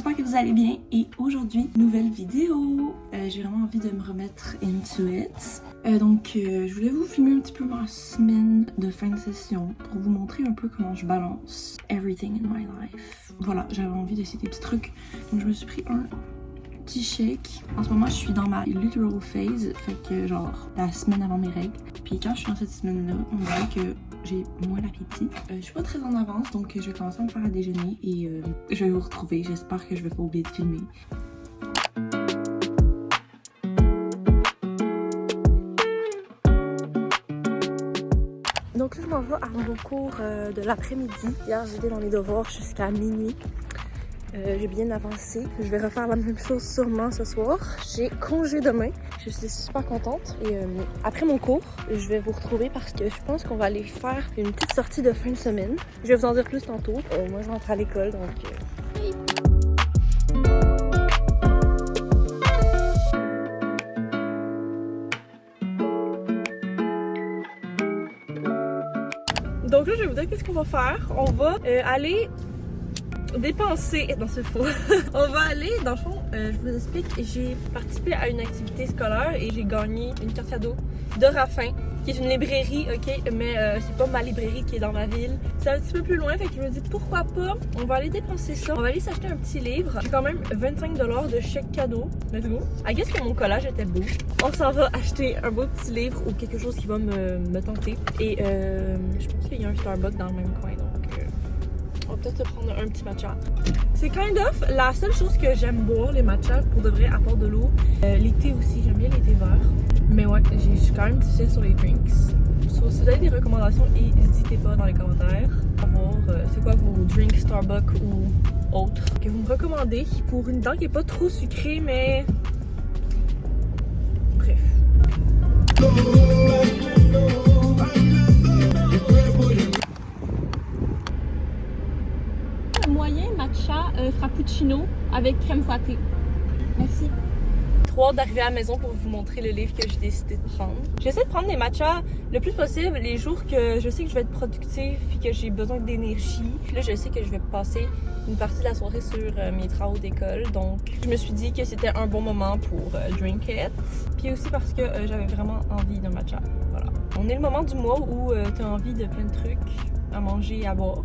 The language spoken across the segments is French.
j'espère que vous allez bien et aujourd'hui, nouvelle vidéo. J'ai vraiment envie de me remettre into it. Je voulais vous filmer un petit peu ma semaine de fin de session pour vous montrer un peu comment je balance everything in my life. Voilà, j'avais envie d'essayer des petits trucs, donc je me suis pris un petit shake. En ce moment, je suis dans ma literal phase, fait que genre la semaine avant mes règles. Puis quand je suis dans cette semaine-là, on dirait que j'ai moins l'appétit. Je suis pas très en avance, donc je vais commencer à me faire à déjeuner et je vais vous retrouver. J'espère que je vais pas oublier de filmer. Donc là, je m'en vais à mon cours de l'après-midi. Hier, j'étais dans mes devoirs jusqu'à minuit. J'ai bien avancé. Je vais refaire la même chose sûrement ce soir. J'ai congé demain. Je suis super contente. Et après mon cours, je vais vous retrouver parce que je pense qu'on va aller faire une petite sortie de fin de semaine. Je vais vous en dire plus tantôt. Moi, je rentre à l'école, donc... Donc là, je vais vous dire qu'est-ce qu'on va faire. On va aller dépenser dans ce faux. On va aller, dans le fond, je vous explique, j'ai participé à une activité scolaire et j'ai gagné une carte cadeau de Raffin, qui est une librairie, ok, mais c'est pas ma librairie qui est dans ma ville. C'est un petit peu plus loin, fait que je me dis pourquoi pas, on va aller dépenser ça. On va aller s'acheter un petit livre. J'ai quand même 25$ de chèque cadeau. Let's go. I guess que mon collage était beau. On s'en va acheter un beau petit livre ou quelque chose qui va me tenter. Et je pense qu'il y a un Starbucks dans le même coin, donc... on va peut-être se prendre un petit matcha. C'est kind of la seule chose que j'aime boire, les matchas, pour de vrai, à part de l'eau. Les thés aussi, j'aime bien les thés verts. Mais ouais, je suis quand même difficile sur les drinks. So, si vous avez des recommandations, n'hésitez pas dans les commentaires à voir c'est quoi vos drinks Starbucks ou autres que vous me recommandez pour une dent qui est pas trop sucrée, mais... Bref. Moyen matcha frappuccino avec crème fouettée. Merci. Trop hâte d'arriver à la maison pour vous montrer le livre que j'ai décidé de prendre. J'essaie de prendre des matchas le plus possible les jours que je sais que je vais être productive et que j'ai besoin d'énergie. Puis là, je sais que je vais passer une partie de la soirée sur mes travaux d'école. Donc, je me suis dit que c'était un bon moment pour drink it. Puis aussi parce que j'avais vraiment envie d'un matcha. Voilà. On est le moment du mois où tu as envie de plein de trucs à manger et à boire.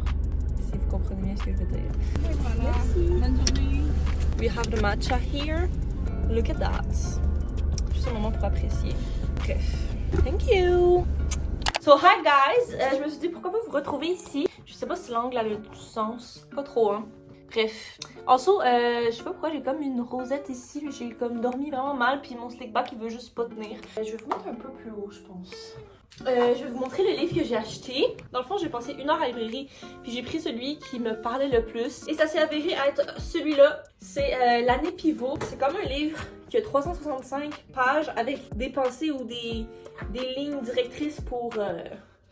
Si vous comprenez bien ce que je veux dire. Et voilà. Merci. Bonne journée. We have the matcha here. Look at that. Juste un moment pour apprécier. Bref. Thank you. So, hi guys. Je me suis dit pourquoi pas vous retrouver ici. Je sais pas si l'angle a du sens. Pas trop, hein. Bref. Also, je sais pas pourquoi j'ai comme une rosette ici. J'ai comme dormi vraiment mal. Puis mon slick back il veut juste pas tenir. Je vais vous mettre un peu plus haut, je pense. Je vais vous montrer le livre que j'ai acheté. Dans le fond, j'ai passé 1 heure à la librairie, puis j'ai pris celui qui me parlait le plus. Et ça s'est avéré être celui-là. C'est L'année pivot. C'est comme un livre qui a 365 pages avec des pensées ou des lignes directrices pour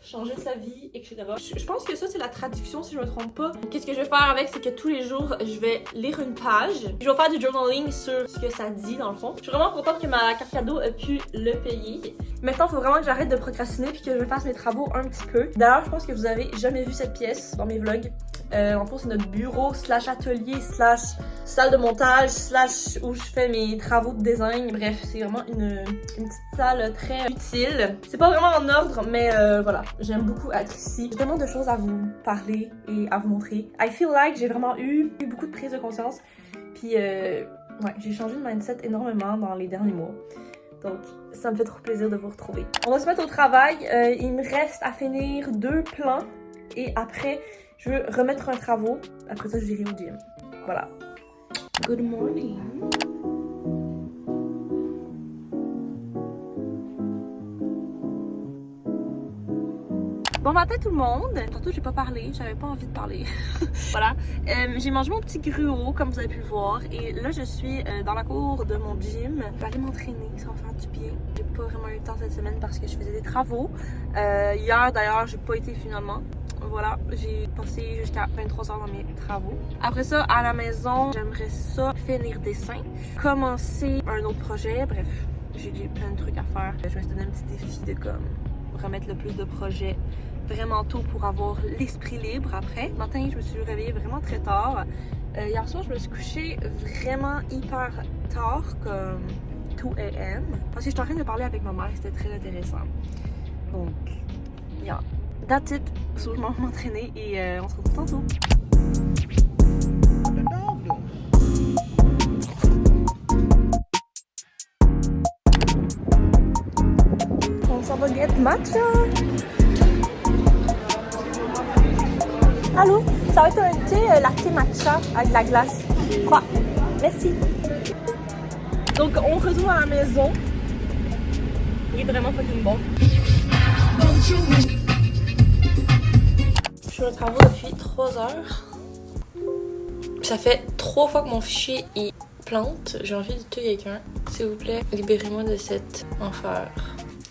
changer sa vie, etc. Je pense que ça, c'est la traduction, si je me trompe pas. Qu'est-ce que je vais faire avec, c'est que tous les jours, je vais lire une page. Je vais faire du journaling sur ce que ça dit, dans le fond. Je suis vraiment contente que ma carte cadeau a pu le payer. Maintenant, il faut vraiment que j'arrête de procrastiner puis que je fasse mes travaux un petit peu. D'ailleurs, je pense que vous avez jamais vu cette pièce dans mes vlogs. En fond, c'est notre bureau / atelier / salle de montage / où je fais mes travaux de design. Bref, c'est vraiment une petite salle très utile. C'est pas vraiment en ordre, mais voilà. J'aime beaucoup être ici. J'ai tellement de choses à vous parler et à vous montrer. I feel like j'ai vraiment eu beaucoup de prise de conscience. Puis, ouais, j'ai changé de mindset énormément dans les derniers mois. Donc, ça me fait trop plaisir de vous retrouver. On va se mettre au travail. Il me reste à finir 2 plans. Et après, je veux remettre un travaux. Après ça, j'irai au gym. Voilà. Good morning. Bon matin tout le monde! Tantôt j'ai pas parlé, j'avais pas envie de parler. Voilà. J'ai mangé mon petit gruau comme vous avez pu le voir et là je suis dans la cour de mon gym. Je vais aller m'entraîner, ça va faire du bien. J'ai pas vraiment eu le temps cette semaine parce que je faisais des travaux. Hier d'ailleurs j'ai pas été finalement. Voilà, j'ai passé jusqu'à 23h dans mes travaux. Après ça, à la maison, j'aimerais ça finir dessin, commencer un autre projet, bref, j'ai plein de trucs à faire. Je vais me donner un petit défi de comme remettre le plus de projets vraiment tôt pour avoir l'esprit libre après. Ce matin, je me suis réveillée vraiment très tard. Hier soir, je me suis couchée vraiment hyper tard, comme 2 AM. Parce que j'étais en train de parler avec ma mère, c'était très intéressant. Donc, yeah. That's it. So, je m'en vais m'entraîner et on se retrouve tantôt. On s'en va get matcha. Allô? Ça va être un thé latte matcha avec de la glace. Quoi? Merci. Donc, on retourne à la maison. Il est vraiment fucking bon. Je suis au travail depuis 3 heures. Ça fait 3 fois que mon fichier il plante. J'ai envie de tuer quelqu'un. S'il vous plaît, libérez-moi de cet enfer.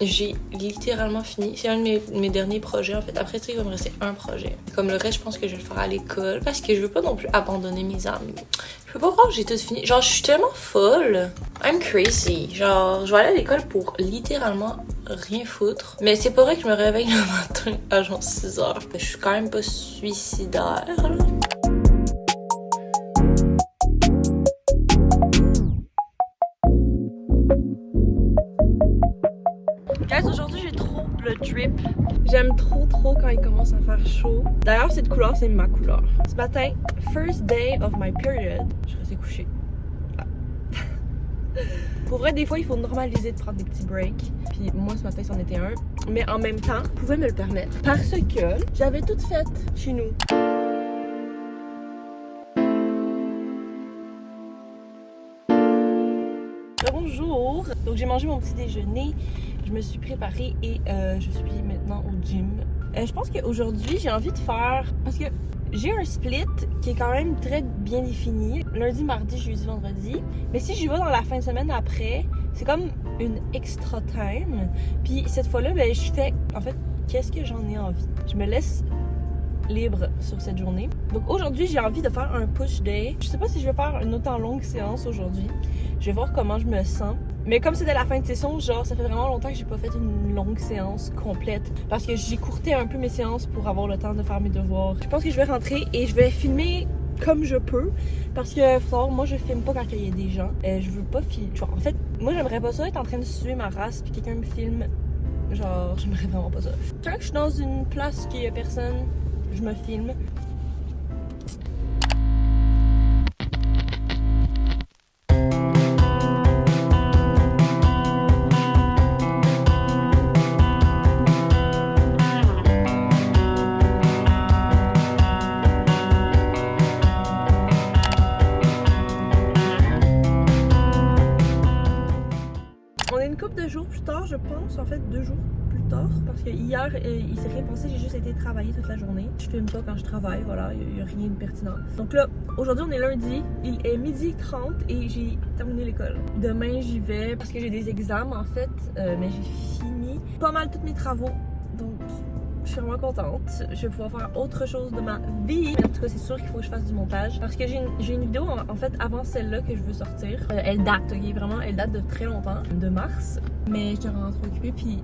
J'ai littéralement fini. C'est un de mes derniers projets en fait. Après ça, il va me rester un projet. Comme le reste, je pense que je vais le faire à l'école. Parce que je veux pas non plus abandonner mes amis. Je peux pas croire que j'ai tout fini. Genre, je suis tellement folle. I'm crazy. Genre, je vais aller à l'école pour littéralement rien foutre. Mais c'est pas vrai que je me réveille le matin à genre 6 heures. Je suis quand même pas suicidaire, là. Guys, aujourd'hui j'ai trop le drip. J'aime trop quand il commence à faire chaud. D'ailleurs, cette couleur, c'est ma couleur. Ce matin, first day of my period, je suis restée couchée. Ah. Pour vrai, des fois, il faut normaliser de prendre des petits breaks. Puis moi, ce matin, c'en était un. Mais en même temps, je pouvais me le permettre. Parce que j'avais tout fait chez nous. Bonjour! Donc j'ai mangé mon petit déjeuner, je me suis préparée et je suis maintenant au gym. Je pense qu'aujourd'hui j'ai envie de faire, parce que j'ai un split qui est quand même très bien défini, lundi, mardi, jeudi, vendredi. Mais si j'y vais dans la fin de semaine après, c'est comme une extra time. Puis cette fois-là, ben, je fais, en fait, qu'est-ce que j'en ai envie? Je me laisse libre sur cette journée. Donc aujourd'hui, j'ai envie de faire un push day. Je sais pas si je vais faire une autant longue séance aujourd'hui. Je vais voir comment je me sens. Mais comme c'était la fin de session, genre ça fait vraiment longtemps que j'ai pas fait une longue séance complète parce que j'ai courté un peu mes séances pour avoir le temps de faire mes devoirs. Je pense que je vais rentrer et je vais filmer comme je peux parce que faut savoir, moi je filme pas quand il y a des gens. Je veux pas filmer. En fait, moi j'aimerais pas ça être en train de suer ma race puis quelqu'un me filme. Genre, j'aimerais vraiment pas ça. Quand je suis dans une place qu'il y a personne, je me filme. On est une couple de jours plus tard, je pense, en fait 2 jours plus tard, parce que hier, il s'est rien passé, j'ai juste été travailler toute la journée. Je filme pas quand je travaille, voilà, il n'y a rien de pertinent. Donc là, aujourd'hui on est lundi, il est 12h30 et j'ai terminé l'école. Demain j'y vais parce que j'ai des examens en fait, mais j'ai fini pas mal tous mes travaux, donc je suis vraiment contente. Je vais pouvoir faire autre chose de ma vie. Mais en tout cas, c'est sûr qu'il faut que je fasse du montage. Parce que j'ai une vidéo, en fait, avant celle-là que je veux sortir. Elle date, ok? Vraiment, elle date de très longtemps, de mars. Mais j'étais vraiment trop occupée, puis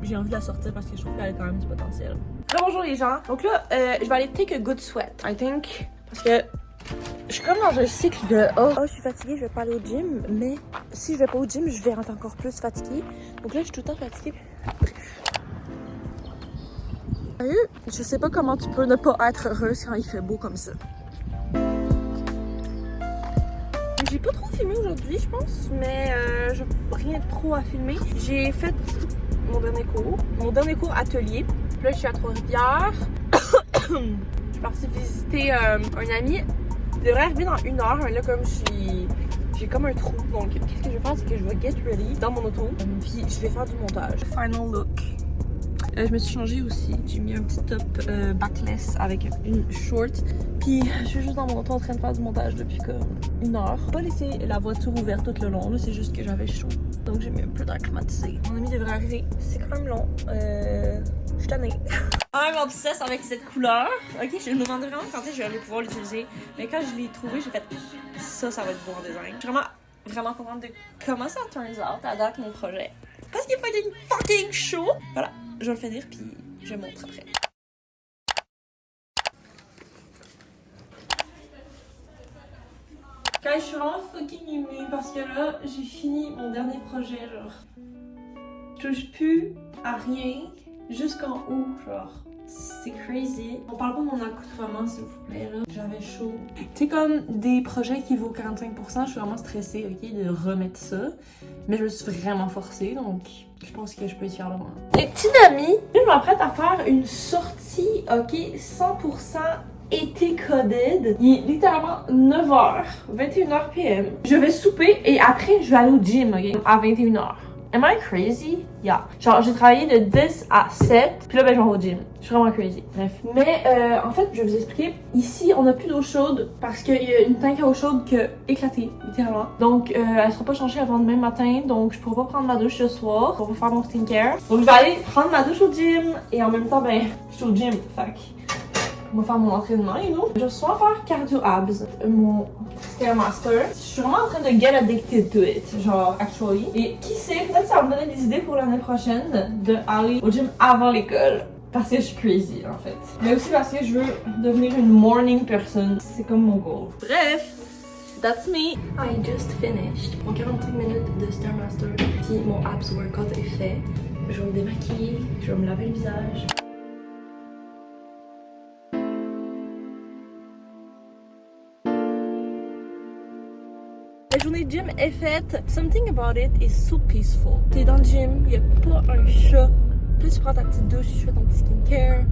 j'ai envie de la sortir parce que je trouve qu'elle a quand même du potentiel. Bonjour les gens. Donc là, je vais aller take a good sweat, I think. Parce que je suis comme dans un cycle de je suis fatiguée, je vais pas aller au gym. Mais si je vais pas au gym, je vais être encore plus fatiguée. Donc là, je suis tout le temps fatiguée. Je sais pas comment tu peux ne pas être heureuse quand il fait beau comme ça. J'ai pas trop filmé aujourd'hui, je pense, mais j'ai rien de trop à filmer. J'ai fait mon dernier cours atelier. Puis là, je suis à Trois-Rivières. Je suis partie visiter un ami. Il devrait arriver dans 1 heure, mais là, comme j'ai comme un trou. Donc, qu'est-ce que je vais faire, c'est que je vais get ready dans mon auto. Puis, je vais faire du montage. Final look. Je me suis changée aussi. J'ai mis un petit top backless avec une short. Puis je suis juste dans mon auto en train de faire du montage depuis comme 1 heure. J'ai pas laissé la voiture ouverte tout le long. C'est juste que j'avais chaud. Donc j'ai mis un peu d'air climatisé. Mon ami devrait arriver. C'est quand même long. Je suis tannée. I'm obsessed avec cette couleur. Ok, je me demandais vraiment quand je vais aller pouvoir l'utiliser. Mais quand je l'ai trouvé, j'ai fait ça va être beau en design. Je suis vraiment contente de comment ça turns out à date mon projet. Parce qu'il est fucking chaud. Voilà. Je vais le finir puis je montre après. Guys, je suis vraiment fucking émue parce que là, j'ai fini mon dernier projet, genre. Je touche plus à rien jusqu'en haut, genre. C'est crazy. On parle pas de mon accoutrement, s'il vous plaît, là. J'avais chaud. C'est comme des projets qui vaut 45%, je suis vraiment stressée, ok, de remettre ça. Mais je me suis vraiment forcée, donc je pense que je peux être fière de moi. Les petits amis, je m'apprête à faire une sortie, ok, 100% été coded. Il est littéralement 9h, 21h PM. Je vais souper et après, je vais aller au gym, ok, à 21h. Am I crazy? Yeah. Genre, j'ai travaillé de 10 à 7, puis là, ben, je vais au gym. Je suis vraiment crazy. Bref. Mais, en fait, je vais vous expliquer. Ici, on n'a plus d'eau chaude parce qu'il y a une tank à eau chaude qui a éclaté, littéralement. Donc, elle sera pas changée avant demain matin, donc je pourrai pas prendre ma douche ce soir. Je vais faire mon skincare. Donc, je vais aller prendre ma douche au gym et en même temps, ben, je suis au gym. Fait on va faire mon entraînement, you know. Je vais souvent faire cardio abs, mon Stairmaster. Je suis vraiment en train de get addicted to it, genre, actually. Et qui sait, peut-être ça va me donner des idées pour l'année prochaine de aller au gym avant l'école. Parce que je suis crazy, en fait. Mais aussi parce que je veux devenir une morning person. C'est comme mon goal. Bref, that's me. I just finished mon 45 minutes de Stairmaster. Puis mon abs workout est fait. Je vais me démaquiller, je vais me laver le visage. La journée de gym est faite. Something about it is so peaceful. T'es dans le gym, y'a pas un chat. Puis tu prends ta petite douche, tu fais ton petit skincare.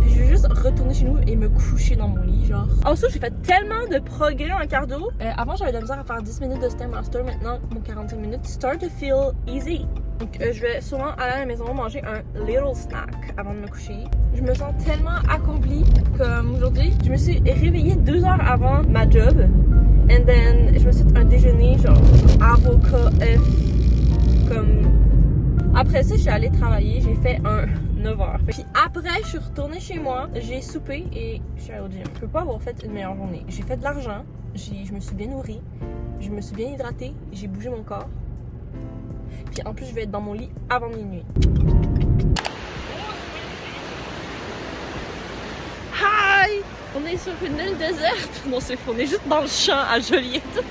Puis je vais juste retourner chez nous et me coucher dans mon lit, genre. Ensuite, j'ai fait tellement de progrès en cardio. Avant, j'avais de la misère à faire 10 minutes de Stairmaster. Maintenant, mon 45 minutes start to feel easy. Donc, je vais souvent aller à la maison manger un little snack avant de me coucher. Je me sens tellement accomplie. Comme aujourd'hui, je me suis réveillée 2 heures avant ma job. And then, je me suis fait un déjeuner, genre, avocat, œuf, comme... Après ça, je suis allée travailler, j'ai fait un 9h. Puis après, je suis retournée chez moi, j'ai soupé et je suis allée au gym. Je peux pas avoir fait une meilleure journée. J'ai fait de l'argent, je me suis bien nourrie, je me suis bien hydratée, j'ai bougé mon corps. Puis en plus, je vais être dans mon lit avant minuit. Hi! On est sur une île déserte. Non, c'est faux, on est juste dans le champ à Joliette.